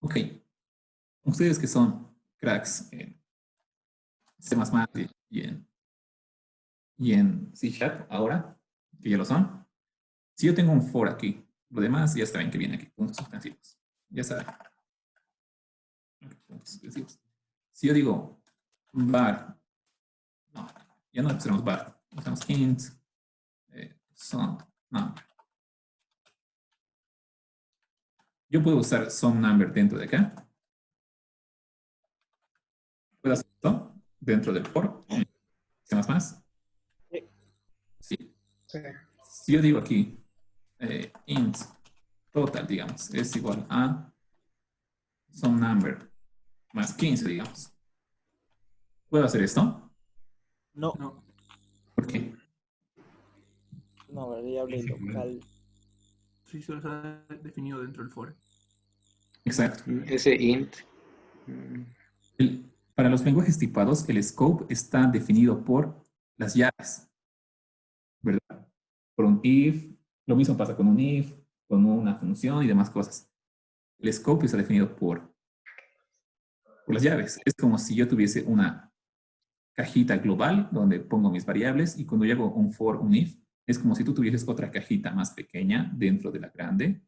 Ok, ustedes que son cracks en C++ y en C Sharp ahora, que ya lo son, si yo tengo un for aquí, lo demás ya saben que viene aquí, puntos suspensivos. Ya saben, puntos suspensivos. Si yo digo var, no, ya no usamos var, usamos int, some number. Yo puedo usar some number dentro de acá. ¿Puedo hacer esto dentro del for? ¿Qué más? Sí. Sí. Si yo digo aquí int total, digamos, es igual a some number más 15, digamos. ¿Puedo hacer esto? No, No, ¿Por qué? una variable local. sí, solo está definido dentro del for. Exacto. Ese int. mm, Para los lenguajes tipados, el scope está definido por las llaves, ¿verdad? Por un if, lo mismo pasa con un if, con una función y demás cosas. El scope está definido por las llaves. Es como si yo tuviese una cajita global donde pongo mis variables y cuando yo hago un for, un if, es como si tú tuvieses otra cajita más pequeña dentro de la grande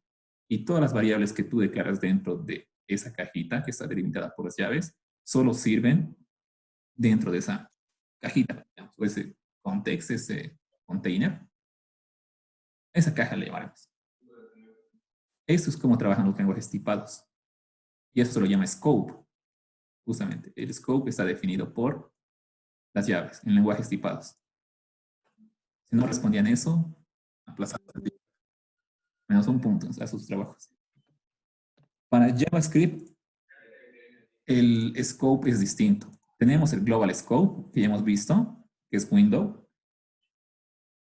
y todas las variables que tú declaras dentro de esa cajita que está delimitada por las llaves solo sirven dentro de esa cajita, digamos, o ese context, ese container. Esa caja le llamaremos. Esto es como trabajan los lenguajes tipados. Y eso se lo llama scope, justamente. El scope está definido por las llaves en lenguajes tipados. Si no respondían eso, aplazados menos un punto a sus trabajos. Para JavaScript, el scope es distinto. Tenemos el global scope, que ya hemos visto, que es window,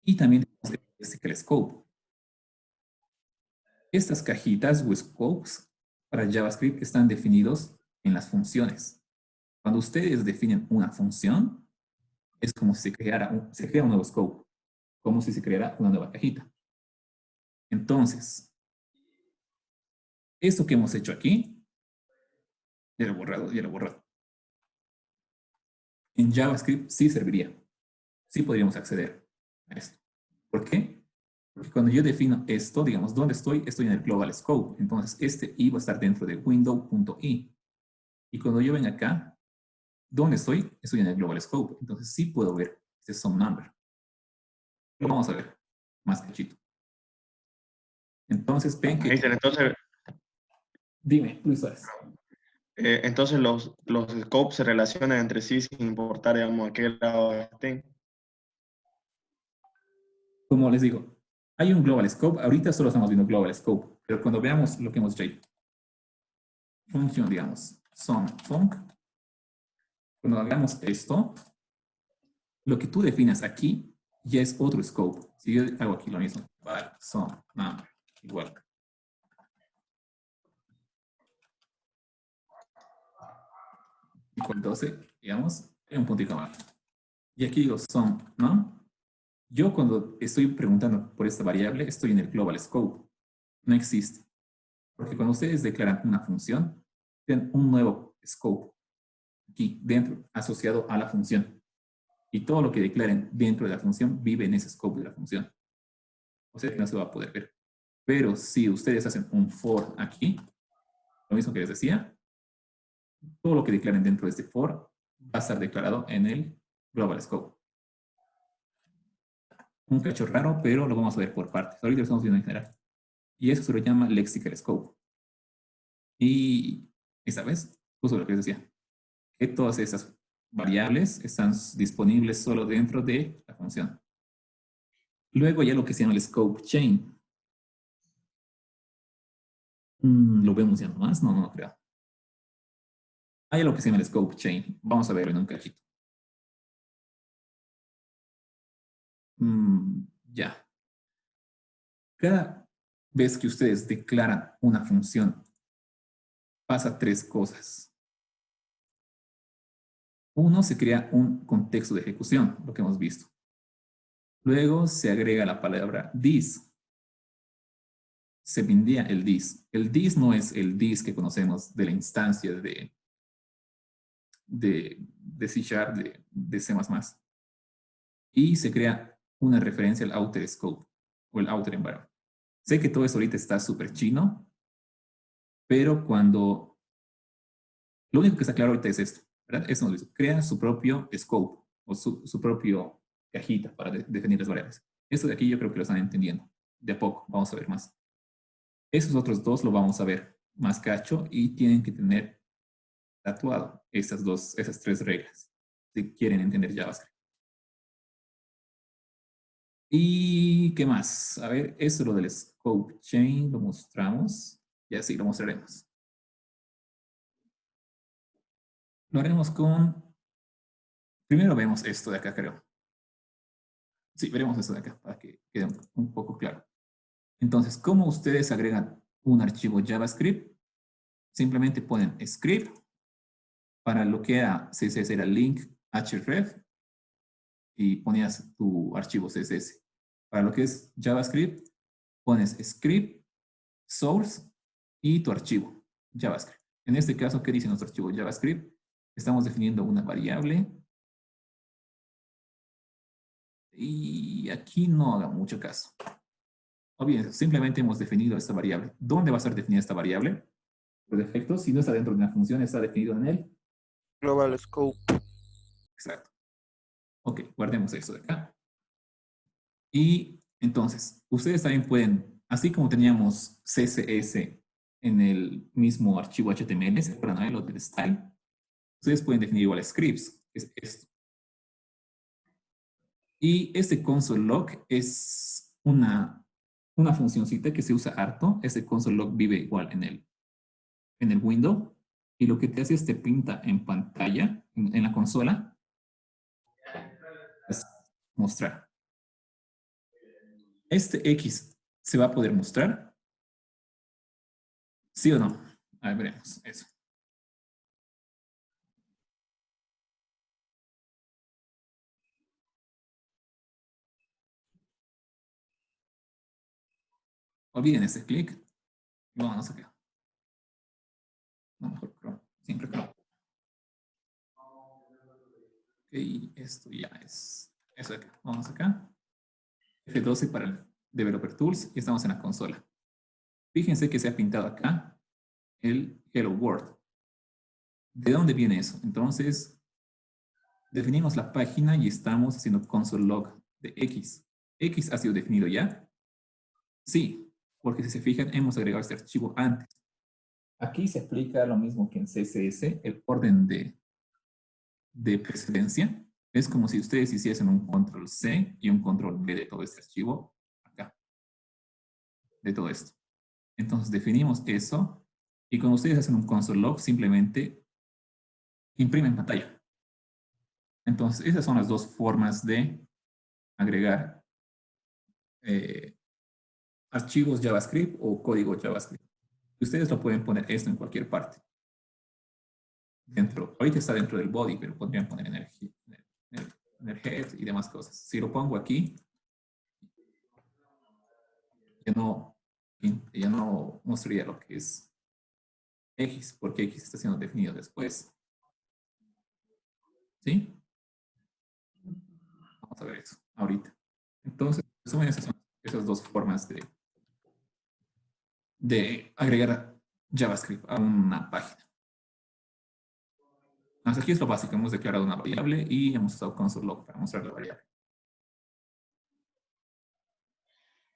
y también tenemos el lexical scope. Estas cajitas o scopes para JavaScript están definidos en las funciones. Cuando ustedes definen una función, es como si se crea un nuevo scope, como si se creara una nueva cajita. Entonces, esto que hemos hecho aquí, ya lo he borrado, ya lo he borrado. En JavaScript sí serviría, sí podríamos acceder a esto. ¿Por qué? Porque cuando yo defino esto, digamos, ¿dónde estoy? Estoy en el global scope. Entonces, este i va a estar dentro de window.i. Y cuando yo venga acá, ¿dónde estoy? Estoy en el global scope. Entonces, sí puedo ver este some number. Lo vamos a ver más cachito. Entonces, ven que... Entonces, Dime, Luis Suárez. entonces los scopes se relacionan entre sí sin importar, digamos, a qué grado estén. Como les digo, hay un global scope. Ahorita solo estamos viendo global scope. Pero cuando veamos lo que hemos hecho ahí, función, digamos, some func, cuando hagamos esto, lo que tú definas aquí ya es otro scope. Si yo hago aquí lo mismo, vale, some number, igual. Igual 12, digamos, hay un puntito más. Y aquí digo some, ¿no? Yo cuando estoy preguntando por esta variable, estoy en el global scope. No existe. Porque cuando ustedes declaran una función, tienen un nuevo scope aquí dentro, asociado a la función. Y todo lo que declaren dentro de la función vive en ese scope de la función. O sea que no se va a poder ver. Pero si ustedes hacen un for aquí, lo mismo que les decía, todo lo que declaren dentro de este for va a estar declarado en el global scope. Un cacho raro, pero lo vamos a ver por partes. Ahorita lo estamos viendo en general. Y eso se lo llama lexical scope. Y esta vez, justo lo que les decía, que todas esas variables están disponibles solo dentro de la función. Luego ya lo que se llama el scope chain. ¿Lo vemos ya nomás? No, no creo. Hay lo que se llama el scope chain. Vamos a verlo en un cachito. Ya. Cada vez que ustedes declaran una función, pasa tres cosas. Uno, se crea un contexto de ejecución, lo que hemos visto. Luego se agrega la palabra this. se vendía el dis. El dis no es el dis que conocemos de la instancia de C Sharp, de C++. Y se crea una referencia al outer scope o el outer environment. Sé que todo eso ahorita está súper chino, pero cuando... Lo único que está claro ahorita es esto, ¿verdad? Eso nos dice, crea su propio scope o su propio cajita para definir las variables. Esto de aquí yo creo que lo están entendiendo. De a poco, vamos a ver más. Esos otros dos lo vamos a ver más cacho y tienen que tener tatuado esas tres reglas si quieren entender JavaScript. ¿Y qué más? A ver, eso lo del scope chain lo mostramos. Y así lo mostraremos. Lo haremos con... Primero vemos esto de acá, creo. Sí, veremos esto de acá para que quede un poco claro. Entonces, ¿cómo ustedes agregan un archivo JavaScript? Simplemente ponen script. Para lo que era CSS era link href y ponías tu archivo CSS. Para lo que es JavaScript, pones script, source y tu archivo JavaScript. En este caso, ¿qué dice nuestro archivo JavaScript? Estamos definiendo una variable. Y aquí no haga mucho caso. O bien, simplemente hemos definido esta variable. ¿Dónde va a ser definida esta variable? Por defecto, si no está dentro de una función, está definido en el Global Scope. exacto. Ok, guardemos eso de acá. Y entonces, ustedes también pueden, así como teníamos CSS en el mismo archivo HTML, ¿se acuerdan de lo del style? Ustedes pueden definir igual scripts, que es esto. Y este console log es una funcioncita que se usa harto. Ese console log vive igual en el window. Y lo que te hace es te pinta en pantalla, en la consola, es mostrar. Este X se va a poder mostrar. ¿Sí o no? A ver, veremos eso. Olviden este clic. Vamos acá. No, mejor Chrome. Siempre Chrome. Ok, esto ya es eso de acá. Vamos acá. F12 para el Developer Tools y estamos en la consola. Fíjense que se ha pintado acá el Hello World. ¿De dónde viene eso? Entonces, definimos la página y estamos haciendo console log de X. ¿X ha sido definido ya? Sí, porque si se fijan, hemos agregado este archivo antes. Aquí se aplica lo mismo que en CSS, el orden de precedencia. Es como si ustedes hiciesen un control C y un control V de todo este archivo acá, de todo esto. Entonces definimos eso y cuando ustedes hacen un console log, simplemente imprimen pantalla. Entonces esas son las dos formas de agregar archivos JavaScript o código JavaScript. Ustedes lo pueden poner esto en cualquier parte. Ahorita está dentro del body, pero podrían poner en el head y demás cosas. Si lo pongo aquí, ya no mostraría lo que es X, porque X está siendo definido después. ¿Sí? Vamos a ver eso ahorita. Entonces, esas son esas dos formas de agregar JavaScript a una página. Hasta aquí es lo básico. Hemos declarado una variable y hemos usado console log para mostrar la variable.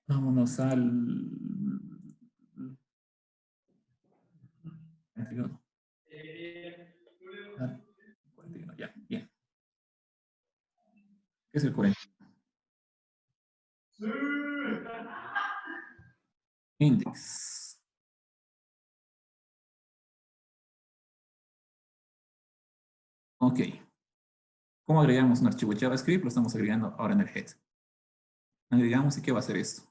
Vámonos al 41. 41, ya, bien. ¿Qué es el 41? Index. Ok. ¿Cómo agregamos un archivo JavaScript? Lo estamos agregando ahora en el head. Agregamos y ¿qué va a hacer esto?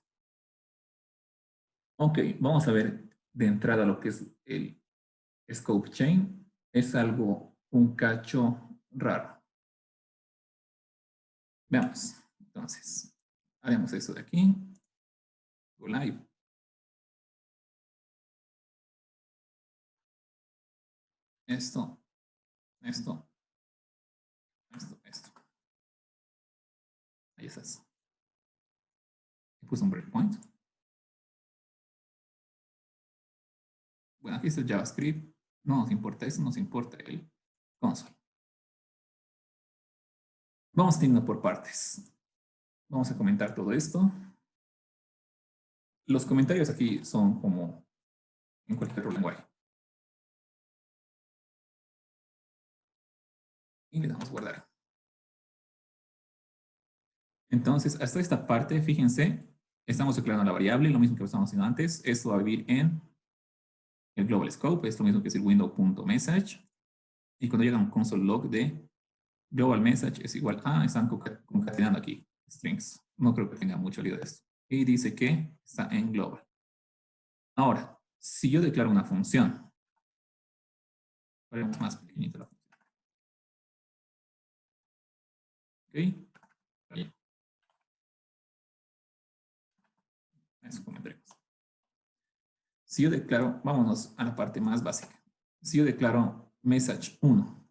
Ok, vamos a ver de entrada lo que es el scope chain. Es algo, un cacho raro. Veamos. Entonces, haremos eso de aquí. Go live. esto, esto, esto. Ahí estás. Puse un breakpoint. Bueno, aquí está el JavaScript. No nos importa eso, nos importa el console. Vamos teniendo por partes. Vamos a comentar todo esto. Los comentarios aquí son como en cualquier otro lenguaje. Y le damos guardar. Entonces, hasta esta parte, fíjense, estamos declarando la variable, lo mismo que estábamos haciendo antes. Esto va a vivir en el global scope, es lo mismo que es el window.message. Y cuando llega un console log de global message es igual a, están concatenando aquí strings. No creo que tenga mucho lío de esto. Y dice que está en global. Ahora, si yo declaro una función, haremos más pequeñita la función. ¿Ok? Ahí. Eso comentaremos. Si yo declaro, vámonos a la parte más básica. Si yo declaro message 1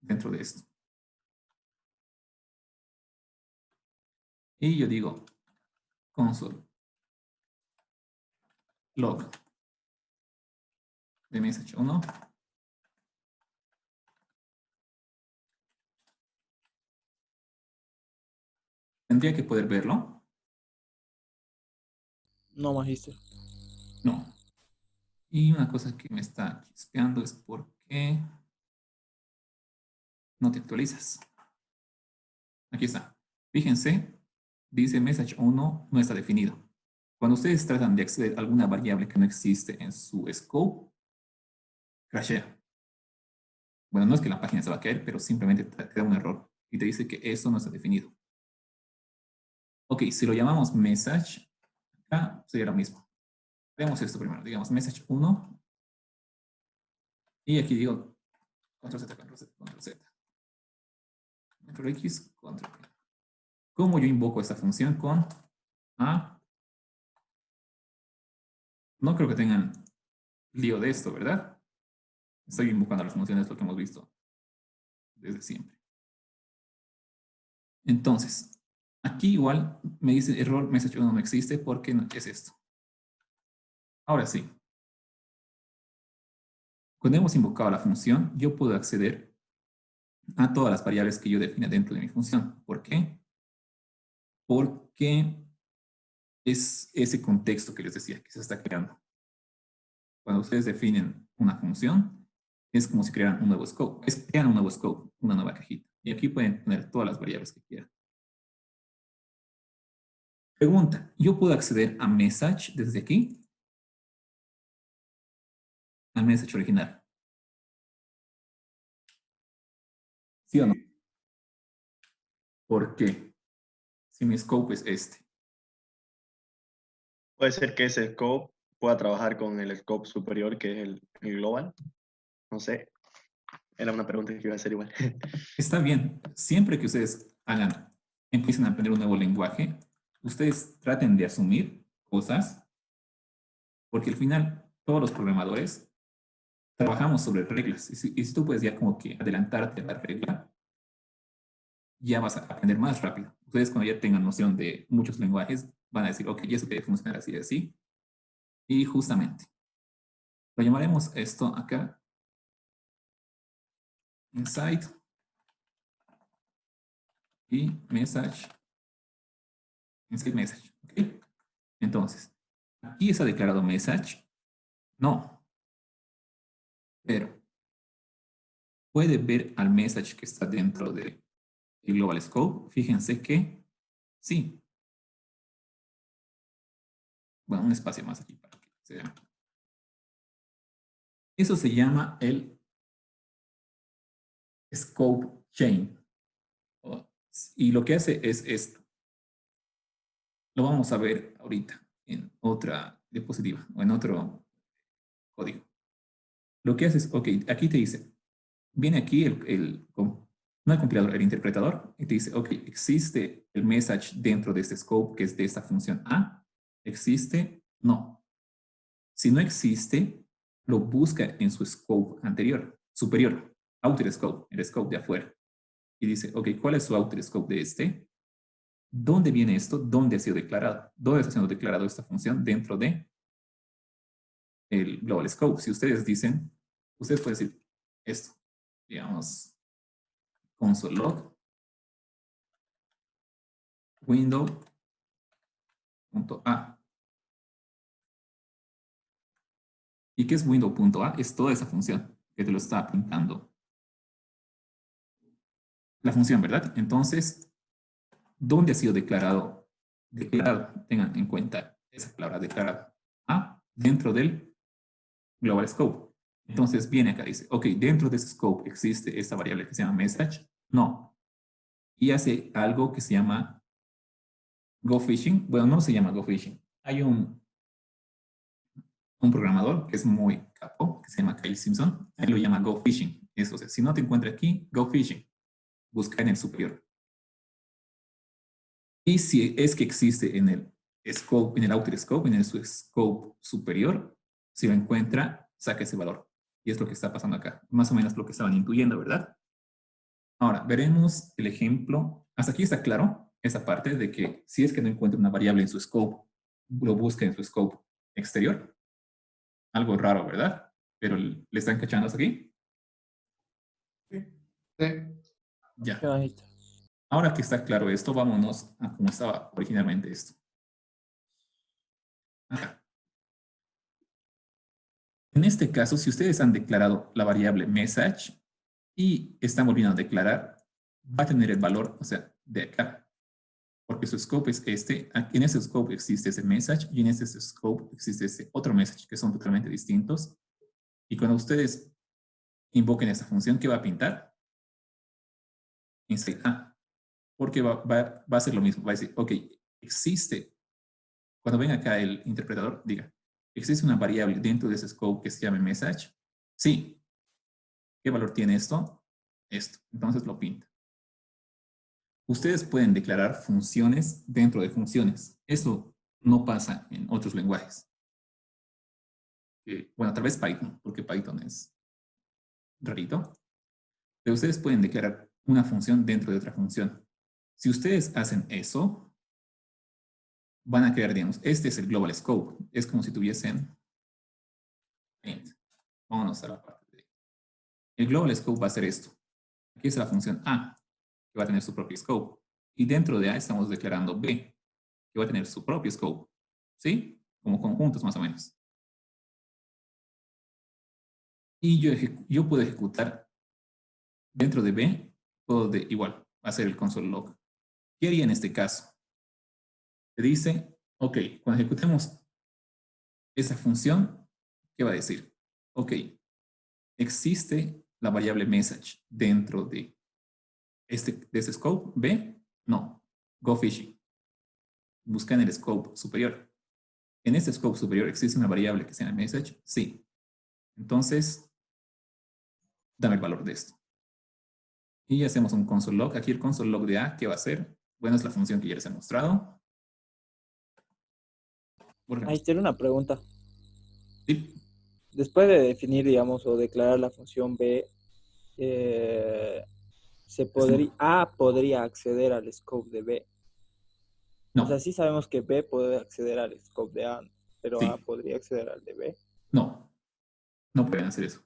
dentro de esto. Y yo digo console log de message 1. ¿Tendría que poder verlo? No, magíster. No. Y una cosa que me está chispeando es por qué no te actualizas. Aquí está. Fíjense, dice message 1 no está definido. Cuando ustedes tratan de acceder a alguna variable que no existe en su scope, crashea. Bueno, no es que la página se va a caer, pero simplemente te da un error y te dice que eso no está definido. Ok, si lo llamamos message, acá sería lo mismo. Veamos esto primero. Digamos message 1. Y aquí digo control Z, control Z, control Z. Control X, control Y. ¿Cómo yo invoco esta función con A? No creo que tengan lío de esto, ¿verdad? Estoy invocando las funciones, lo que hemos visto desde siempre. Entonces, aquí igual me dice error message 1 no existe porque no es esto. Ahora sí. Cuando hemos invocado la función, yo puedo acceder a todas las variables que yo define dentro de mi función. ¿Por qué? Porque es ese contexto que les decía que se está creando. Cuando ustedes definen una función, es como si crearan un nuevo scope. Crean un nuevo scope, una nueva cajita. Y aquí pueden poner todas las variables que quieran. Pregunta, ¿yo puedo acceder a message desde aquí? Al message original. ¿Sí o no? ¿Por qué? Si mi scope es este. Puede ser que ese scope pueda trabajar con el scope superior, que es el global. No sé. Era una pregunta que iba a hacer igual. Está bien. Siempre que ustedes empiecen a aprender un nuevo lenguaje, ustedes traten de asumir cosas, porque al final todos los programadores trabajamos sobre reglas. Y si tú puedes ya como que adelantarte a la regla, ya vas a aprender más rápido. Ustedes cuando ya tengan noción de muchos lenguajes, van a decir, ok, ya eso debe funcionar así y así. Y justamente, lo llamaremos esto acá, inside y message, inside message. ¿Ok? Entonces, aquí está declarado message. No, pero puede ver al message que está dentro del global scope. Fíjense que sí. Bueno, un espacio más aquí para que se vean. Eso se llama el scope chain. Y lo que hace es esto. Lo vamos a ver ahorita en otra diapositiva o en otro código. Lo que hace es, ok, aquí te dice, viene aquí no el compilador, el interpretador, y te dice, ok, ¿existe el message dentro de este scope que es de esta función A? ¿Existe? No. Si no existe, lo busca en su scope anterior, superior, outer scope, el scope de afuera. Y dice, ok, ¿cuál es su outer scope de este? ¿Dónde viene esto? ¿Dónde ha sido declarado? ¿Dónde está siendo declarado esta función dentro de el global scope? Si ustedes dicen, ustedes pueden decir esto, digamos, console log window.a. ¿Y qué es window.a? Es toda esa función que te lo está pintando la función, ¿verdad? Entonces, ¿dónde ha sido declarado? Declarado, tengan en cuenta esa palabra declarado. A, dentro del global scope. Entonces viene acá y dice, ok, dentro de ese scope existe esta variable que se llama message. No. Y hace algo que se llama GoFishing. Bueno, no se llama GoFishing. Hay un programador que es muy capo, que se llama Kyle Simpson. Él lo llama GoFishing. Eso, o sea, si no te encuentra aquí, GoFishing. Busca en el superior. Y si es que existe en el scope, en el outer scope, en el scope superior, si lo encuentra, saca ese valor. Y es lo que está pasando acá. Más o menos lo que estaban intuyendo, ¿verdad? Ahora, veremos el ejemplo. Hasta aquí está claro esa parte de que si es que no encuentra una variable en su scope, lo busca en su scope exterior. Algo raro, ¿verdad? Pero ¿le están cachando hasta aquí? Sí. Ya. Qué bonito. Ahora que está claro esto, vámonos a cómo estaba originalmente esto. Acá. En este caso, si ustedes han declarado la variable message y están volviendo a declarar, va a tener el valor, o sea, de acá. Porque su scope es este. En ese scope existe ese message y en ese scope existe este otro message que son totalmente distintos. Y cuando ustedes invoquen esta función, ¿qué va a pintar? Inside A. Porque va a ser lo mismo. Va a decir, ok, existe. Cuando ven acá el interpretador, diga, ¿existe una variable dentro de ese scope que se llame message? Sí. ¿Qué valor tiene esto? Esto. Entonces lo pinta. Ustedes pueden declarar funciones dentro de funciones. Eso no pasa en otros lenguajes. Bueno, tal vez Python, porque Python es rarito. Pero ustedes pueden declarar una función dentro de otra función. Si ustedes hacen eso, van a crear, digamos, este es el global scope. Es como si tuviesen Paint. Vámonos a la parte de... El global scope va a ser esto. Aquí es la función A, que va a tener su propio scope. Y dentro de A estamos declarando B, que va a tener su propio scope. ¿Sí? Como conjuntos más o menos. Y yo puedo ejecutar dentro de B, puedo igual hacer el console log. ¿Qué haría en este caso? Te dice, ok, cuando ejecutemos esa función, ¿qué va a decir? Ok, ¿existe la variable message dentro de ese scope B? No. Go fishing. Busca en el scope superior. En este scope superior existe una variable que se llama message. Sí. Entonces, dame el valor de esto. Y hacemos un console log. Aquí el console log de A, ¿qué va a hacer? Bueno, es la función que ya les he mostrado. Ahí tiene una pregunta. Sí. Después de definir, digamos, o declarar la función B, A podría acceder al scope de B. No. O sea, sí sabemos que B puede acceder al scope de A, pero A Sí. podría acceder al de B. No. No pueden hacer eso.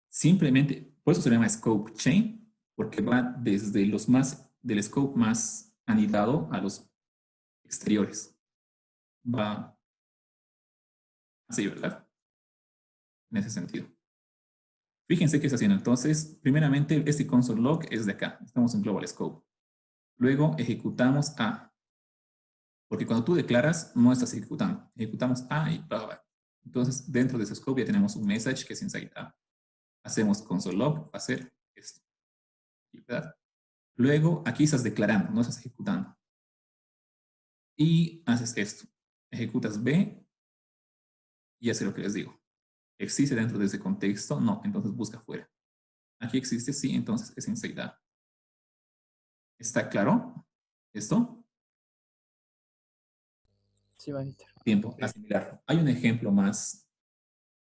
Simplemente, por eso se llama scope chain, porque va desde los del scope más anidado a los exteriores. Va así, ¿verdad? En ese sentido. Fíjense qué está haciendo. Entonces, primeramente, este console log es de acá. Estamos en global scope. Luego ejecutamos A. Porque cuando tú declaras, no estás ejecutando. Ejecutamos A y bla, bla. Entonces, dentro de ese scope ya tenemos un message que es inside A. Hacemos console log, va a ser esto. ¿Verdad? Luego, aquí estás declarando, no estás ejecutando. Y haces esto. Ejecutas B y hace lo que les digo. ¿Existe dentro de ese contexto? No, entonces busca fuera. Aquí existe, sí, entonces es inside A. ¿Está claro esto? Sí, manita. Tiempo, asimilarlo. Hay un ejemplo más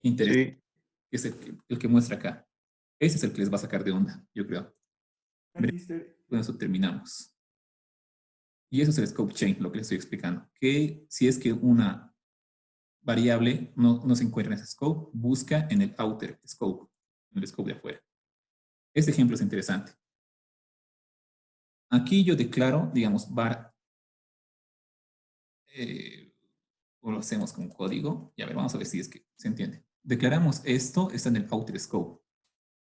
interesante, Sí, que es el que muestra acá. Ese es el que les va a sacar de onda, yo creo. Magister, Con eso terminamos. Y eso es el scope chain, lo que les estoy explicando. Que si es que una variable no se encuentra en ese scope, busca en el outer scope, en el scope de afuera. Este ejemplo es interesante. Aquí yo declaro, digamos, var, o lo hacemos con código. Y a ver, vamos a ver si es que se entiende. Declaramos esto, está en el outer scope.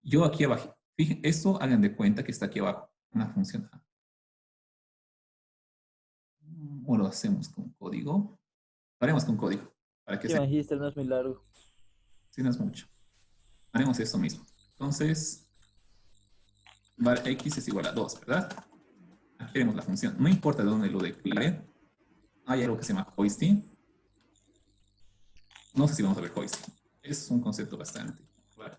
Yo aquí abajo, fíjense, esto hagan de cuenta que está aquí abajo, una función A. O lo hacemos con código. Haremos con código, para que Sí, se... Magister, no es muy largo. Si no es mucho. Haremos esto mismo. Entonces, var x es igual a 2, ¿verdad? Aquí haremos la función. No importa de dónde lo declare. Hay algo que se llama hoisting. No sé si vamos a ver hoisting. Es un concepto bastante claro.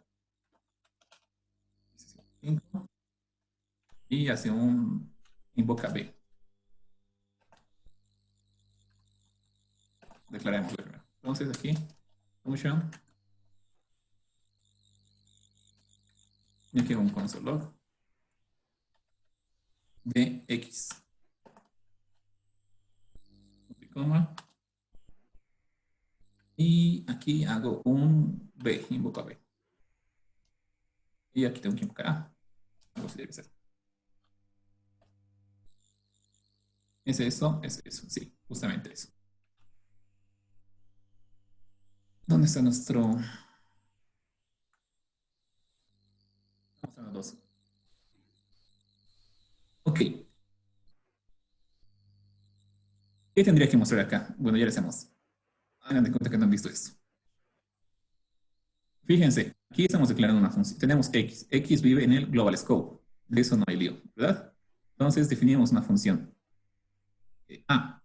Y hace un invoca B. Declaremos primero. Entonces aquí, function. Y aquí un console log de x. Coma. Y aquí hago un B, invoco a B. Y aquí tengo que invocar A. Algo así debe ser. ¿Es eso? Es eso. Sí, justamente eso. ¿Dónde está nuestro...? Vamos a los dos. Ok. ¿Qué tendría que mostrar acá? Bueno, ya les hemos. Hagan de cuenta que no han visto esto. Fíjense, aquí estamos declarando una función. Tenemos X. X vive en el global scope. De eso no hay lío, ¿verdad? Entonces definimos una función. A.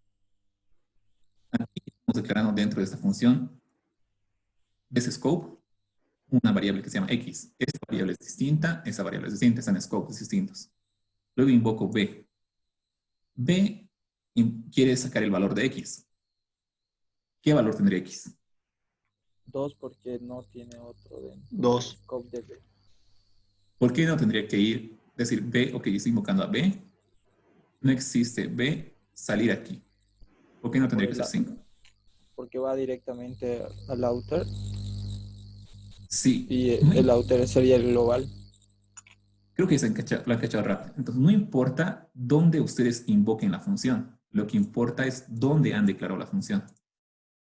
Aquí estamos declarando dentro de esta función, de ese scope, una variable que se llama X. Esta variable es distinta, esa variable es distinta, están en scopes distintos. Luego invoco B. B quiere sacar el valor de X. ¿Qué valor tendría X? 2 porque no tiene otro dentro del 2. scope de B. ¿Por qué no tendría que ir, decir B, ok, estoy invocando a B? No existe B, salir aquí. ¿Por qué no Por tendría que ser el, 5? porque va directamente al outer Sí, y no, el outer sería el global. creo que lo han cachado rápido. Entonces, no importa dónde ustedes invoquen la función. Lo que importa es dónde han declarado la función.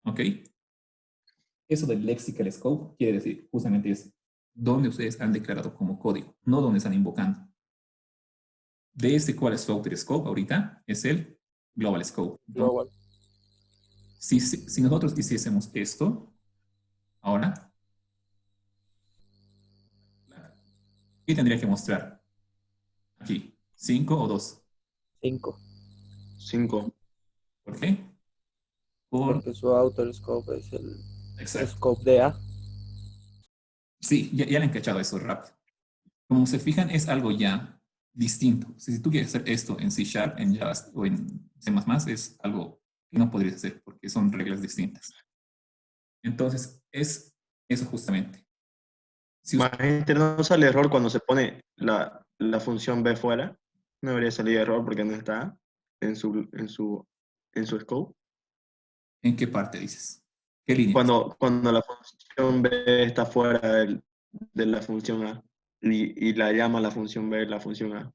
¿Ok? Eso del lexical scope quiere decir justamente es dónde ustedes han declarado como código, no dónde están invocando. De este cuál es su outer scope ahorita, es el global scope. Entonces, Global. si nosotros hiciésemos esto, ahora, ¿qué tendría que mostrar? Aquí, 5 o 2. 5. 5. ¿Por qué? Por, Porque su outer scope es el exacto. scope de A. Sí, ya le han cachado eso rápido. Como se fijan, es algo ya distinto. Si tú quieres hacer esto en C Sharp, en Java o en C++, es algo que no podrías hacer porque son reglas distintas. Entonces, es eso justamente. Si usted, Magister, no sale error cuando se pone la función B fuera. No debería salir error porque no está en su scope. ¿En qué parte dices? ¿Qué línea? Cuando la función B está fuera de la función A y la llama la función B la función A.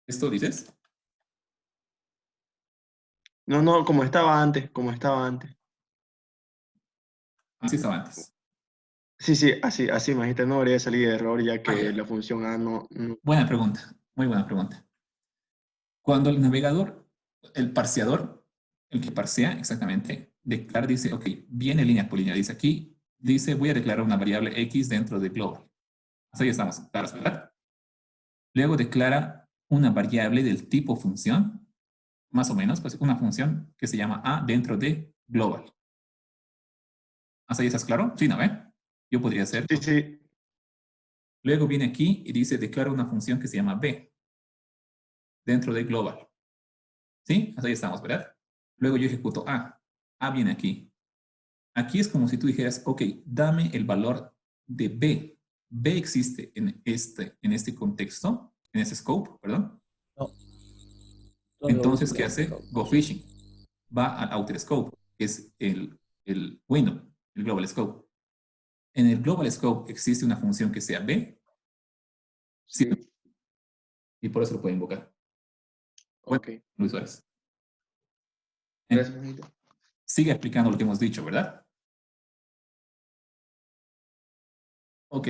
¿Esto dices? No, no, como estaba antes, como estaba antes. Así estaba antes. Sí, sí, así, Magister, no debería salir error ya Ah, que ya. la función A no. Buena pregunta. Muy buena pregunta. Cuando el navegador, el parseador, el que parsea exactamente, declara, dice, ok, viene línea por línea. Dice aquí, dice, voy a declarar una variable X dentro de global. Hasta ahí estamos claros, ¿verdad? Luego declara una variable del tipo función, más o menos, pues una función que se llama A dentro de global. ¿Hasta ahí estás claro? Sí, ¿no? Yo podría hacer. Sí, sí, Luego viene aquí y dice, declara una función que se llama B dentro de global. ¿Sí? Hasta ahí estamos, ¿verdad? Luego yo ejecuto A. A viene aquí. Aquí es como si tú dijeras, ok, dame el valor de B. B existe en este contexto, en este scope, perdón. No. Entonces, ¿qué hace? Go fishing. Va al outer scope, que es el window, el global scope. En el global scope existe una función que sea B, sí, y por eso lo puede invocar. Bueno, Ok. Luis Suárez. Gracias, majito. Sigue explicando lo que hemos dicho, ¿verdad? Ok.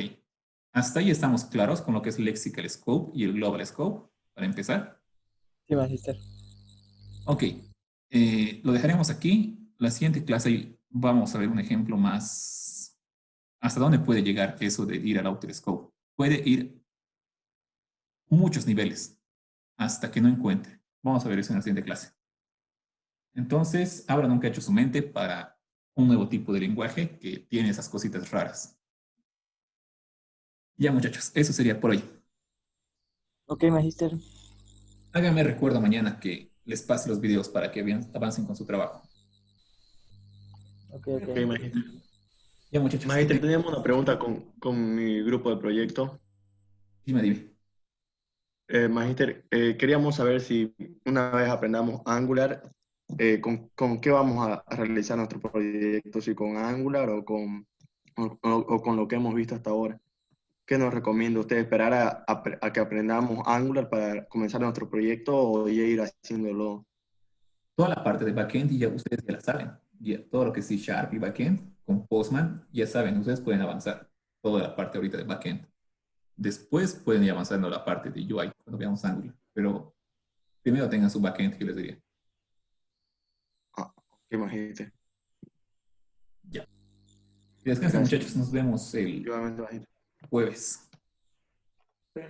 Hasta ahí estamos claros con lo que es lexical scope y el global scope, para empezar. Sí, Magister. Ok. Lo dejaremos aquí. La siguiente clase vamos a ver un ejemplo más. ¿Hasta dónde puede llegar eso de ir al outer scope? Puede ir muchos niveles hasta que no encuentre. Vamos a ver eso en la siguiente clase. Entonces, abra nunca ha hecho su mente para un nuevo tipo de lenguaje que tiene esas cositas raras. Ya, muchachos, eso sería por hoy. Ok, Magister. Háganme recuerdo mañana que les pase los videos para que avancen con su trabajo. Ok. Ok, majito. Ya, muchachos. Majito, teníamos una pregunta con mi grupo de proyecto. Dime. Magister, queríamos saber si una vez aprendamos Angular, con qué vamos a realizar nuestro proyecto, si con Angular o con lo que hemos visto hasta ahora. ¿Qué nos recomienda usted? ¿Esperar a que aprendamos Angular para comenzar nuestro proyecto o ya ir haciéndolo? Toda la parte de backend ya ustedes ya la saben. Ya, todo lo que es C# y backend con Postman, ya saben, ustedes pueden avanzar toda la parte ahorita de backend. Después pueden ir avanzando la parte de UI cuando veamos Angular. Pero primero tengan su backend, yo les diría. Ah, ¿qué Majito? Ya. Que descansen, Gracias. muchachos. Nos vemos el Igualmente, Majito. jueves.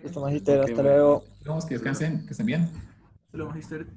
Listo, Magister. Ok, Hasta Majito. luego. Esperamos que descansen, que estén bien. Solo, Magister.